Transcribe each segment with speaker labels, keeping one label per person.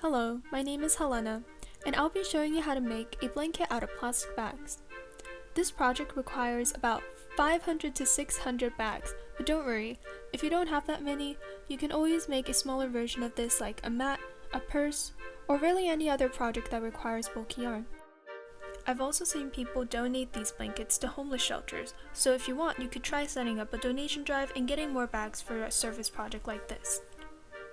Speaker 1: Hello, my name is Helena, and I'll be showing you how to make a blanket out of plastic bags. This project requires about 500 to 600 bags, but don't worry, if you don't have that many, you can always make a smaller version of this like a mat, a purse, or really any other project that requires bulky yarn. I've also seen people donate these blankets to homeless shelters, so if you want, you could try setting up a donation drive and getting more bags for a service project like this.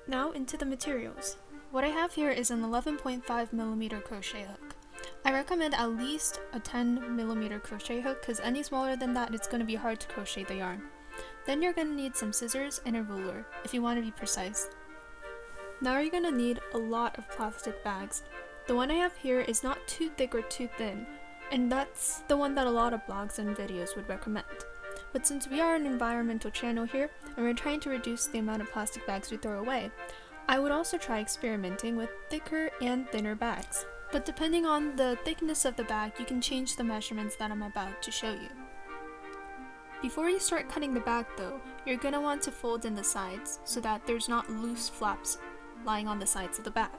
Speaker 1: Now into the materials. What I have here is an 11.5mm crochet hook. I recommend at least a 10mm crochet hook because any smaller than that it's going to be hard to crochet the yarn. Then you're going to need some scissors and a ruler if you want to be precise. Now you're going to need a lot of plastic bags. The one I have here is not too thick or too thin, and that's the one that a lot of blogs and videos would recommend. But since we are an environmental channel here, and we're trying to reduce the amount of plastic bags we throw away, I would also try experimenting with thicker and thinner bags. But depending on the thickness of the bag, you can change the measurements that I'm about to show you. Before you start cutting the bag though, you're going to want to fold in the sides so that there's not loose flaps lying on the sides of the bag.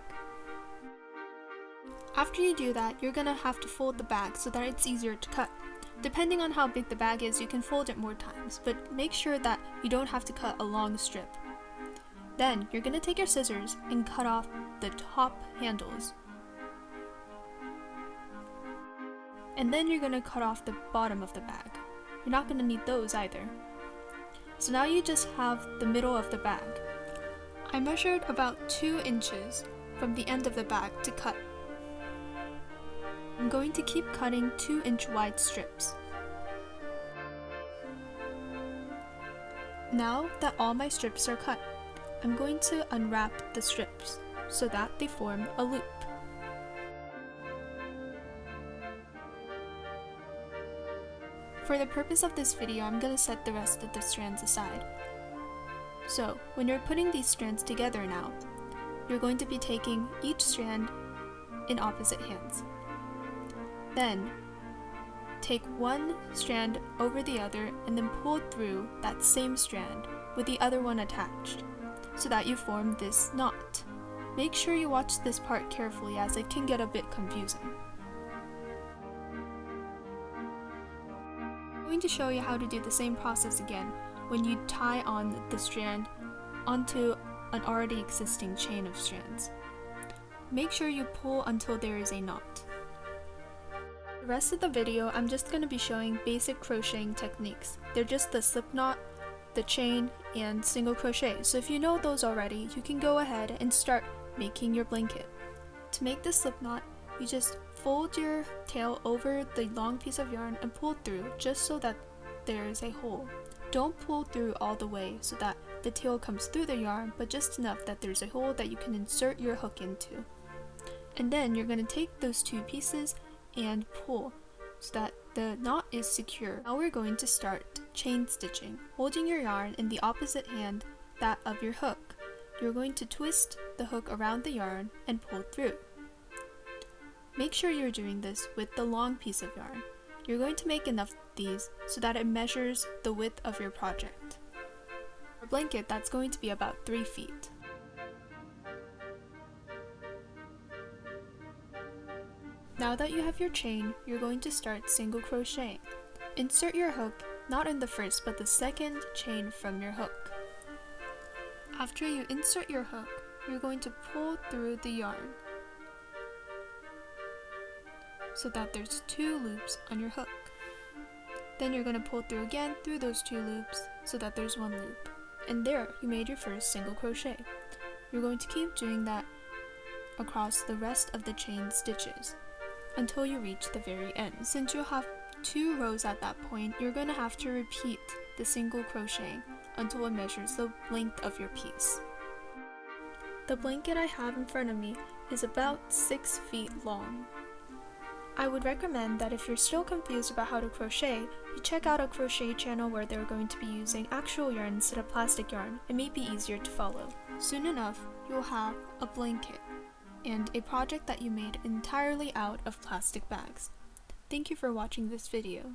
Speaker 1: After you do that, you're going to have to fold the bag so that it's easier to cut. Depending on how big the bag is, you can fold it more times, but make sure that you don't have to cut a long strip. Then, you're going to take your scissors and cut off the top handles. And then you're going to cut off the bottom of the bag. You're not going to need those either. So now you just have the middle of the bag. I measured about 2 inches from the end of the bag to cut. I'm going to keep cutting 2-inch wide strips. Now that all my strips are cut, I'm going to unwrap the strips so that they form a loop. For the purpose of this video, I'm going to set the rest of the strands aside. So, when you're putting these strands together now, you're going to be taking each strand in opposite hands. Then, take one strand over the other and then pull through that same strand with the other one attached, so that you form this knot. Make sure you watch this part carefully as it can get a bit confusing. I'm going to show you how to do the same process again when you tie on the strand onto an already existing chain of strands. Make sure you pull until there is a knot. The rest of the video, I'm just going to be showing basic crocheting techniques. They're just the slip knot, the chain, and single crochet. So if you know those already, you can go ahead and start making your blanket. To make the slip knot, you just fold your tail over the long piece of yarn and pull through just so that there is a hole. Don't pull through all the way so that the tail comes through the yarn, but just enough that there's a hole that you can insert your hook into. And then you're going to take those 2 pieces and pull so that the knot is secure. Now we're going to start chain stitching. Holding your yarn in the opposite hand, that of your hook, you're going to twist the hook around the yarn and pull through. Make sure you're doing this with the long piece of yarn. You're going to make enough of these so that it measures the width of your project. For a blanket, that's going to be about 3 feet. Now that you have your chain, you're going to start single crocheting. Insert your hook not in the first but the second chain from your hook. After you insert your hook, you're going to pull through the yarn so that there's 2 loops on your hook. Then you're going to pull through again through those 2 loops so that there's 1 loop. And there, you made your first single crochet. You're going to keep doing that across the rest of the chain stitches until you reach the very end. Since you'll have 2 rows at that point, you're going to have to repeat the single crocheting until it measures the length of your piece. The blanket I have in front of me is about 6 feet long. I would recommend that if you're still confused about how to crochet, you check out a crochet channel where they're going to be using actual yarn instead of plastic yarn. It may be easier to follow. Soon enough, you'll have a blanket and a project that you made entirely out of plastic bags. Thank you for watching this video.